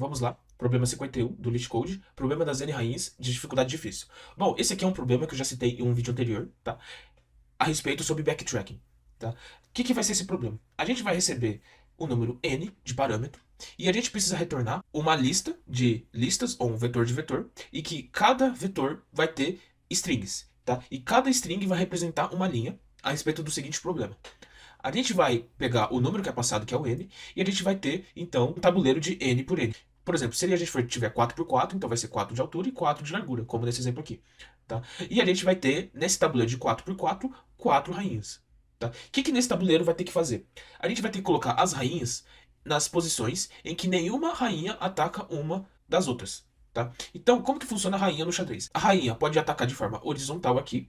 vamos lá. Problema 51 do LeetCode, problema das N rainhas de dificuldade difícil. Bom, esse aqui é um problema que eu já citei em um vídeo anterior, tá? A respeito sobre backtracking, tá? O que vai ser esse problema? A gente vai receber o número n de parâmetro e a gente precisa retornar uma lista de listas ou um vetor de vetor e que cada vetor vai ter strings, tá? E cada string vai representar uma linha a respeito do seguinte problema. A gente vai pegar o número que é passado, que é o n, e a gente vai ter, então, um tabuleiro de n por n. Por exemplo, se a gente tiver 4 por 4, então vai ser 4 de altura e 4 de largura, como nesse exemplo aqui. Tá? E a gente vai ter, nesse tabuleiro de 4 por 4, 4 rainhas. Tá? O que nesse tabuleiro vai ter que fazer? A gente vai ter que colocar as rainhas nas posições em que nenhuma rainha ataca uma das outras. Tá? Então, como que funciona a rainha no xadrez? A rainha pode atacar de forma horizontal aqui,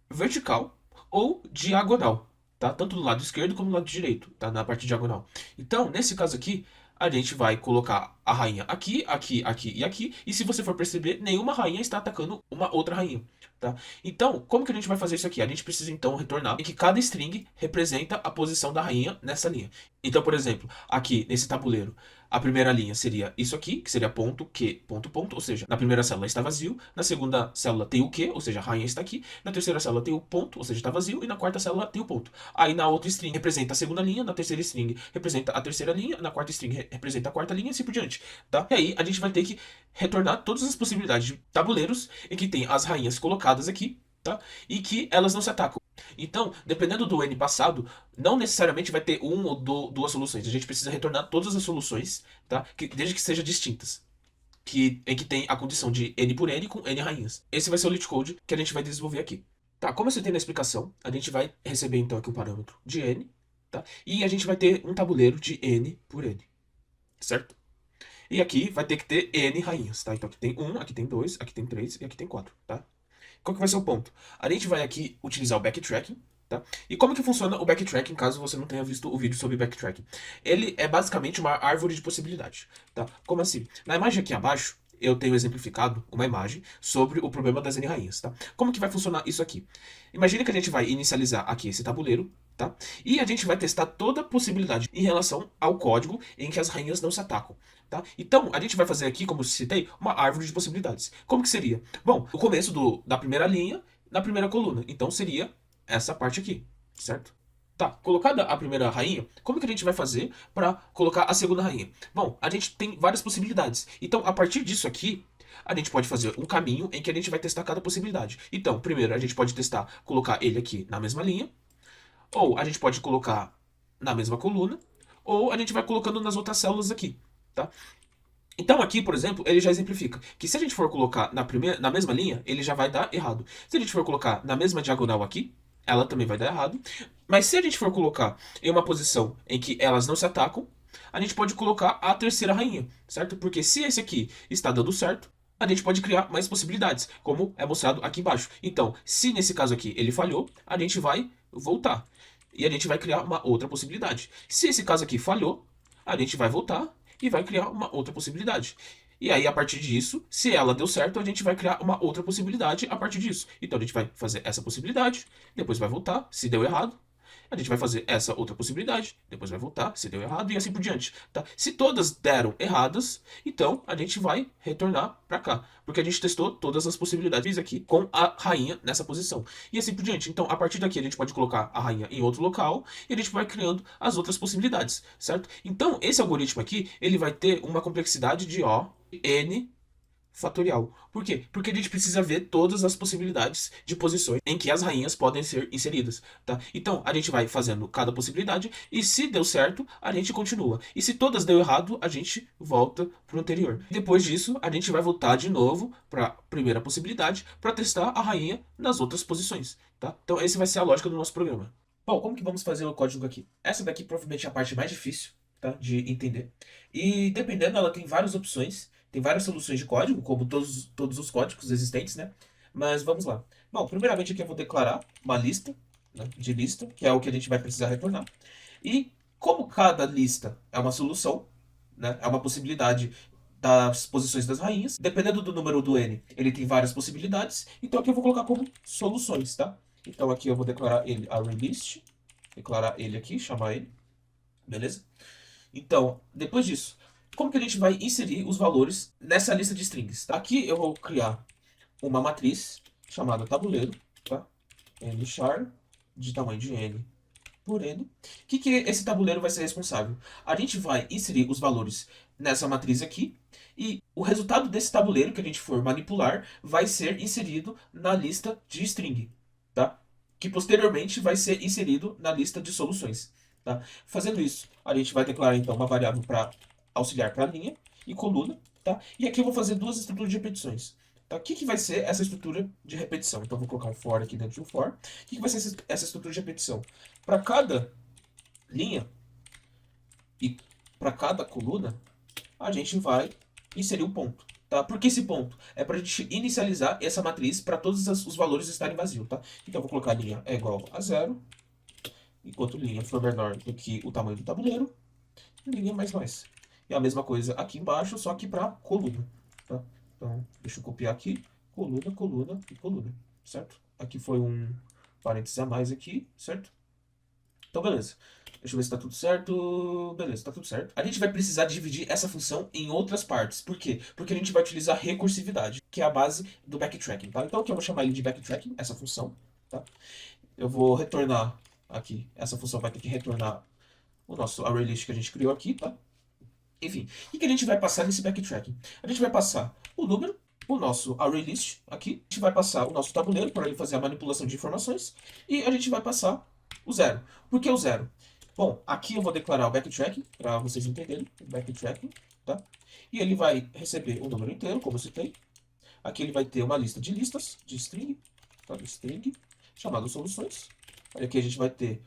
vertical ou diagonal, tá? Tanto do lado esquerdo como do lado direito, tá? Na parte diagonal. Então, nesse caso aqui, a gente vai colocar a rainha aqui, aqui, aqui e aqui, e se você for perceber, nenhuma rainha está atacando uma outra rainha, tá? Então, como que a gente vai fazer isso aqui? A gente precisa então retornar em que cada string representa a posição da rainha nessa linha. Então, por exemplo, aqui nesse tabuleiro, a primeira linha seria isso aqui, que seria ponto, Q, ponto, ponto, ou seja, na primeira célula está vazio, na segunda célula tem o Q, ou seja, a rainha está aqui, na terceira célula tem o ponto, ou seja, está vazio, e na quarta célula tem o ponto. Aí na outra string representa a segunda linha, na terceira string representa a terceira linha, na quarta string representa a quarta linha e assim por diante, tá? E aí a gente vai ter que retornar todas as possibilidades de tabuleiros em que tem as rainhas colocadas aqui, tá? E que elas não se atacam. Então, dependendo do N passado, não necessariamente vai ter uma ou duas soluções. A gente precisa retornar todas as soluções, tá? Desde que sejam distintas. Em que tem a condição de N por N com N rainhas. Esse vai ser o LeetCode que a gente vai desenvolver aqui. Tá, como você tem na explicação, a gente vai receber então aqui um parâmetro de N, tá? E a gente vai ter um tabuleiro de N por N, certo? E aqui vai ter que ter N rainhas, tá? Então aqui tem 1, aqui tem 2, aqui tem 3 e aqui tem 4, tá? Qual que vai ser o ponto? A gente vai aqui utilizar o backtracking, tá? E como que funciona o backtracking, caso você não tenha visto o vídeo sobre backtracking? Ele é basicamente uma árvore de possibilidade, tá? Como assim? Na imagem aqui abaixo, eu tenho exemplificado uma imagem sobre o problema das N-rainhas, tá? Como que vai funcionar isso aqui? Imagine que a gente vai inicializar aqui esse tabuleiro, tá? E a gente vai testar toda a possibilidade em relação ao código em que as rainhas não se atacam, tá? Então, a gente vai fazer aqui, como eu citei, uma árvore de possibilidades. Como que seria? Bom, o começo da primeira linha na primeira coluna. Então, seria essa parte aqui, certo? Tá, colocada a primeira rainha, como que a gente vai fazer para colocar a segunda rainha? Bom, a gente tem várias possibilidades. Então, a partir disso aqui, a gente pode fazer um caminho em que a gente vai testar cada possibilidade. Então, primeiro, a gente pode testar colocar ele aqui na mesma linha, ou a gente pode colocar na mesma coluna, ou a gente vai colocando nas outras células aqui, tá? Então aqui, por exemplo, ele já exemplifica que se a gente for colocar na mesma linha, ele já vai dar errado. Se a gente for colocar na mesma diagonal aqui, ela também vai dar errado. Mas se a gente for colocar em uma posição em que elas não se atacam, a gente pode colocar a terceira rainha, certo? Porque se esse aqui está dando certo, a gente pode criar mais possibilidades, como é mostrado aqui embaixo. Então, se nesse caso aqui ele falhou, a gente vai voltar. E a gente vai criar uma outra possibilidade. Se esse caso aqui falhou, a gente vai voltar e vai criar uma outra possibilidade. E aí, a partir disso, se ela deu certo, a gente vai criar uma outra possibilidade a partir disso. Então, a gente vai fazer essa possibilidade, depois vai voltar, se deu errado, a gente vai fazer essa outra possibilidade, depois vai voltar, se deu errado e assim por diante, tá? Se todas deram erradas, então a gente vai retornar para cá, porque a gente testou todas as possibilidades aqui com a rainha nessa posição. E assim por diante. Então, a partir daqui a gente pode colocar a rainha em outro local e a gente vai criando as outras possibilidades, certo? Então, esse algoritmo aqui, ele vai ter uma complexidade de O, N fatorial. Por quê? Porque a gente precisa ver todas as possibilidades de posições em que as rainhas podem ser inseridas, tá? Então, a gente vai fazendo cada possibilidade e se deu certo, a gente continua. E se todas deu errado, a gente volta para o anterior. Depois disso, a gente vai voltar de novo para a primeira possibilidade para testar a rainha nas outras posições, tá? Então, essa vai ser a lógica do nosso programa. Bom, como que vamos fazer o código aqui? Essa daqui provavelmente é a parte mais difícil, tá? De entender. E dependendo, ela tem várias opções. Tem várias soluções de código, como todos os códigos existentes, né? Mas vamos lá. Bom, primeiramente aqui eu vou declarar uma lista, né, de lista, que é o que a gente vai precisar retornar. E como cada lista é uma solução, né, é uma possibilidade das posições das rainhas, dependendo do número do n, ele tem várias possibilidades. Então aqui eu vou colocar como soluções, tá? Então aqui eu vou declarar ele arraylist, declarar ele aqui, chamar ele, beleza? Então, depois disso, Como que a gente vai inserir os valores nessa lista de strings? Tá? Aqui eu vou criar uma matriz chamada tabuleiro, tá? N char de tamanho de n por n. O que esse tabuleiro vai ser responsável? A gente vai inserir os valores nessa matriz aqui e o resultado desse tabuleiro que a gente for manipular vai ser inserido na lista de string, tá? Que posteriormente vai ser inserido na lista de soluções, tá? Fazendo isso, a gente vai declarar então uma variável para auxiliar para linha e coluna, tá? E aqui eu vou fazer duas estruturas de repetições. Tá? O que vai ser essa estrutura de repetição? Então, eu vou colocar um for aqui dentro de um for. O que vai ser essa estrutura de repetição? Para cada linha e para cada coluna, a gente vai inserir um ponto. Tá? Por que esse ponto? É para a gente inicializar essa matriz para todos os valores estarem vazios. Tá? Então, eu vou colocar linha é igual a zero, enquanto linha for menor do que o tamanho do tabuleiro, linha mais mais. E a mesma coisa aqui embaixo, só que para coluna. Tá? Então, deixa eu copiar aqui, coluna, coluna e coluna, certo? Aqui foi um parênteses a mais aqui, certo? Então, beleza. Deixa eu ver se tá tudo certo. Beleza, tá tudo certo. A gente vai precisar dividir essa função em outras partes. Por quê? Porque a gente vai utilizar recursividade, que é a base do backtracking, tá? Então aqui eu vou chamar ele de backtracking, essa função, tá? Eu vou retornar aqui. Essa função vai ter que retornar o nosso ArrayList que a gente criou aqui, tá? Enfim, o que a gente vai passar nesse backtracking? A gente vai passar o número, o nosso ArrayList aqui, a gente vai passar o nosso tabuleiro para ele fazer a manipulação de informações e a gente vai passar o zero. Por que o zero? Bom, aqui eu vou declarar o backtracking para vocês entenderem, o backtracking, tá? E ele vai receber o número inteiro, como eu citei. Aqui ele vai ter uma lista de listas, de string, tá? De string, chamado soluções. Aí aqui a gente vai ter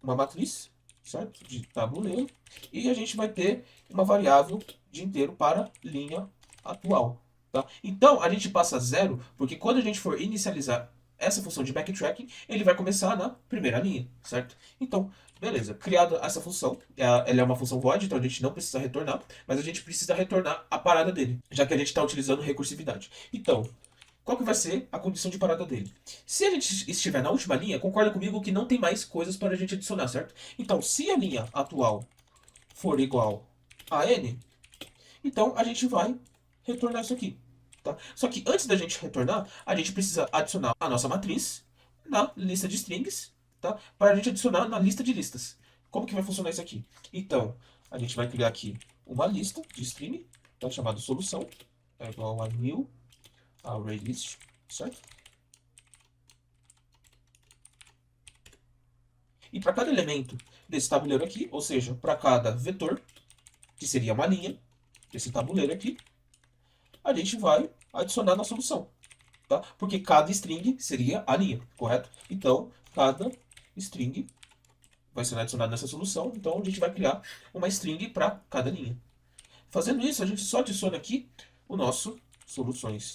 uma matriz, certo? De tabuleiro. E a gente vai ter uma variável de inteiro para linha atual. Tá? Então, a gente passa zero, porque quando a gente for inicializar essa função de backtracking, ele vai começar na primeira linha, certo? Então, beleza. Criada essa função, ela é uma função void, então a gente não precisa retornar, mas a gente precisa retornar a parada dele, já que a gente está utilizando recursividade. Então, qual que vai ser a condição de parada dele? Se a gente estiver na última linha, concorda comigo que não tem mais coisas para a gente adicionar, certo? Então, se a linha atual for igual a n, então a gente vai retornar isso aqui. Tá? Só que antes da gente retornar, a gente precisa adicionar a nossa matriz na lista de strings, tá? Para a gente adicionar na lista de listas. Como que vai funcionar isso aqui? Então, a gente vai criar aqui uma lista de string, tá? Chamada solução, é igual a new ArrayList, certo? E para cada elemento desse tabuleiro aqui, ou seja, para cada vetor, que seria uma linha, desse tabuleiro aqui, a gente vai adicionar na solução, tá? Porque cada string seria a linha, correto? Então, cada string vai ser adicionado nessa solução, então a gente vai criar uma string para cada linha. Fazendo isso, a gente só adiciona aqui o nosso soluções.dd,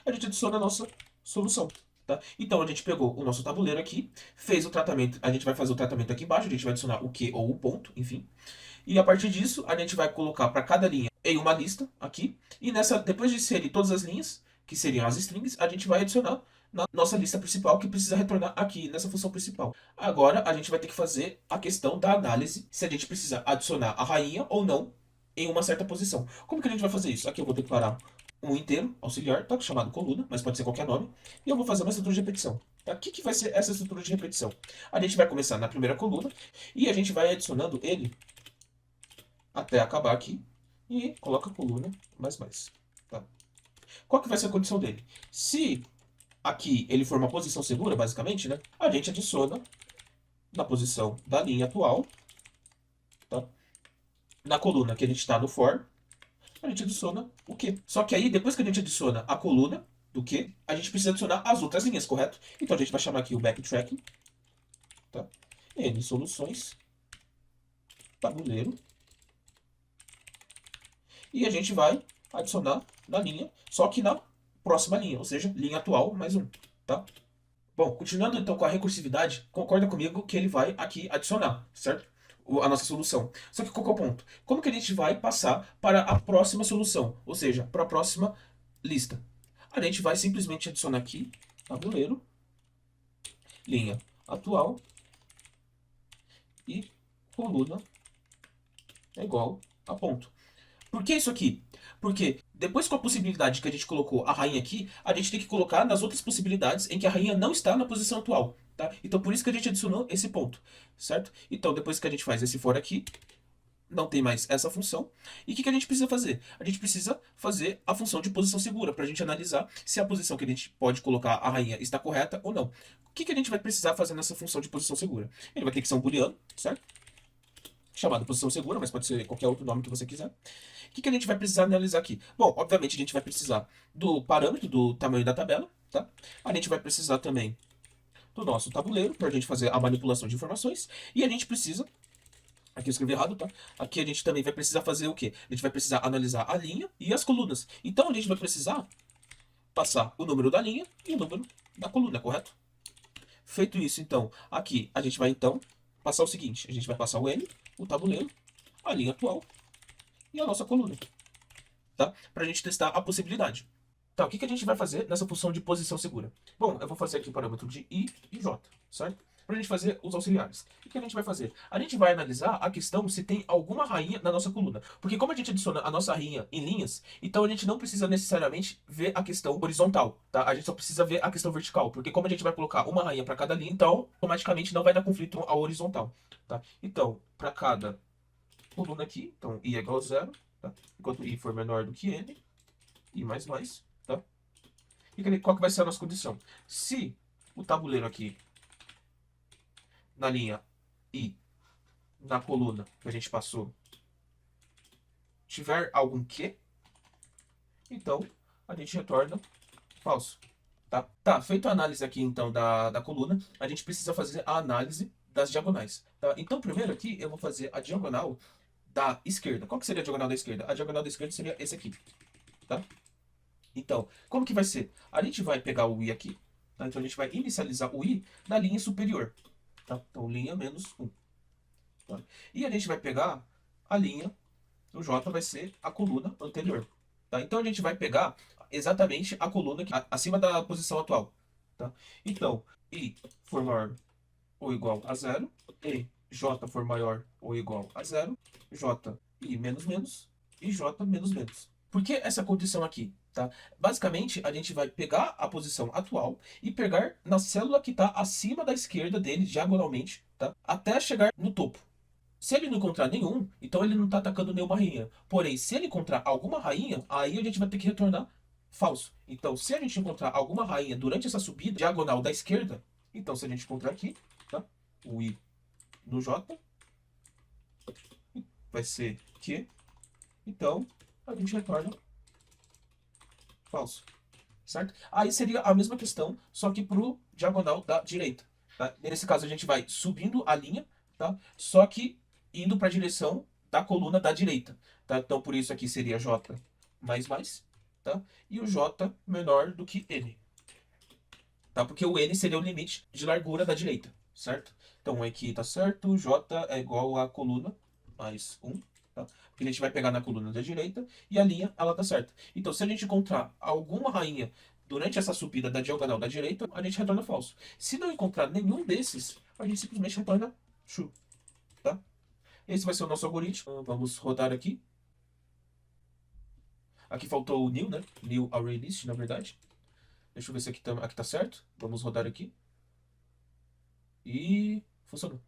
a gente adiciona a nossa solução. Tá? Então a gente pegou o nosso tabuleiro aqui, fez o tratamento, a gente vai fazer o tratamento aqui embaixo, a gente vai adicionar o que ou o ponto, enfim. E a partir disso, a gente vai colocar para cada linha em uma lista aqui. E nessa, depois de inserir todas as linhas, que seriam as strings, a gente vai adicionar na nossa lista principal, que precisa retornar aqui nessa função principal. Agora a gente vai ter que fazer a questão da análise, se a gente precisa adicionar a rainha ou não em uma certa posição. Como que a gente vai fazer isso? Aqui eu vou declarar um inteiro auxiliar, tá? Chamado coluna, mas pode ser qualquer nome. E eu vou fazer uma estrutura de repetição. Tá? O que vai ser essa estrutura de repetição? A gente vai começar na primeira coluna e a gente vai adicionando ele até acabar aqui e coloca a coluna mais. Tá? Qual que vai ser a condição dele? Se aqui ele for uma posição segura, basicamente, né? A gente adiciona na posição da linha atual, tá? Na coluna que a gente está no for, a gente adiciona o quê? Só que aí, depois que a gente adiciona a coluna do quê, a gente precisa adicionar as outras linhas, correto? Então a gente vai chamar aqui o backtracking, tá? N soluções, tabuleiro. E a gente vai adicionar na linha, só que na próxima linha, ou seja, linha atual mais um, tá? Bom, continuando então com a recursividade, concorda comigo que ele vai aqui adicionar, certo? A nossa solução. Só que qual que é o ponto? Como que a gente vai passar para a próxima solução? Ou seja, para a próxima lista. A gente vai simplesmente adicionar aqui, tabuleiro, linha atual e coluna é igual a ponto. Por que isso aqui? Porque depois com a possibilidade que a gente colocou a rainha aqui, a gente tem que colocar nas outras possibilidades em que a rainha não está na posição atual, tá? Então por isso que a gente adicionou esse ponto, certo? Então depois que a gente faz esse for aqui, não tem mais essa função. E o que a gente precisa fazer? A gente precisa fazer a função de posição segura, para a gente analisar se a posição que a gente pode colocar a rainha está correta ou não. O que a gente vai precisar fazer nessa função de posição segura? Ele vai ter que ser um booleano, certo? Chamado posição segura, mas pode ser qualquer outro nome que você quiser. O que a gente vai precisar analisar aqui? Bom, obviamente a gente vai precisar do parâmetro, do tamanho da tabela, tá? A gente vai precisar também do nosso tabuleiro, para a gente fazer a manipulação de informações. E a gente precisa, aqui eu escrevi errado, tá? Aqui a gente também vai precisar fazer o quê? A gente vai precisar analisar a linha e as colunas. Então a gente vai precisar passar o número da linha e o número da coluna, correto? Feito isso, então, aqui a gente vai então passar o seguinte: a gente vai passar o N, o tabuleiro, a linha atual e a nossa coluna, tá? Para a gente testar a possibilidade. Tá, o que a gente vai fazer nessa função de posição segura? Bom, eu vou fazer aqui o parâmetro de I e J, certo? Para a gente fazer os auxiliares. O que a gente vai fazer? A gente vai analisar a questão se tem alguma rainha na nossa coluna. Porque como a gente adiciona a nossa rainha em linhas, então a gente não precisa necessariamente ver a questão horizontal, tá? A gente só precisa ver a questão vertical. Porque como a gente vai colocar uma rainha para cada linha, então automaticamente não vai dar conflito ao horizontal, tá? Então, para cada coluna aqui, então I é igual a zero, tá? Enquanto I for menor do que N, I mais, tá? E qual que vai ser a nossa condição? Se o tabuleiro aqui na linha I, na coluna que a gente passou, tiver algum Q, então a gente retorna falso. Tá, feita a análise aqui então da coluna, a gente precisa fazer a análise das diagonais. Tá? Então primeiro aqui eu vou fazer a diagonal da esquerda. Qual que seria a diagonal da esquerda? A diagonal da esquerda seria esse aqui. Tá? Então, como que vai ser? A gente vai pegar o I aqui, tá? Então a gente vai inicializar o I na linha superior. Tá? Então linha menos 1. Tá? E a gente vai pegar a linha, o J vai ser a coluna anterior. Tá? Então a gente vai pegar exatamente a coluna acima da posição atual. Tá? Então, I for maior ou igual a zero, e J for maior ou igual a zero, J I menos menos e J menos menos. Por que essa condição aqui? Tá? Basicamente, a gente vai pegar a posição atual e pegar na célula que está acima da esquerda dele, diagonalmente, tá? Até chegar no topo. Se ele não encontrar nenhum, então ele não está atacando nenhuma rainha. Porém, se ele encontrar alguma rainha, aí a gente vai ter que retornar falso. Então, se a gente encontrar alguma rainha durante essa subida diagonal da esquerda, então se a gente encontrar aqui, tá? O I no J vai ser Q. Então, a gente retorna falso. Certo? Aí seria a mesma questão, só que para o diagonal da direita. Tá? Nesse caso, a gente vai subindo a linha, tá? Só que indo para a direção da coluna da direita. Tá? Então, por isso aqui seria J mais, tá? E o J menor do que N. Tá? Porque o N seria o limite de largura da direita, certo? Então, aqui tá certo, J é igual a coluna mais 1. Tá? Porque a gente vai pegar na coluna da direita e a linha, ela tá certa. Então, se a gente encontrar alguma rainha durante essa subida da diagonal da direita, a gente retorna falso. Se não encontrar nenhum desses, a gente simplesmente retorna true. Tá? Esse vai ser o nosso algoritmo. Vamos rodar aqui. Aqui faltou o new, né? New array list, na verdade. Deixa eu ver se aqui tá certo. Vamos rodar aqui. E funcionou.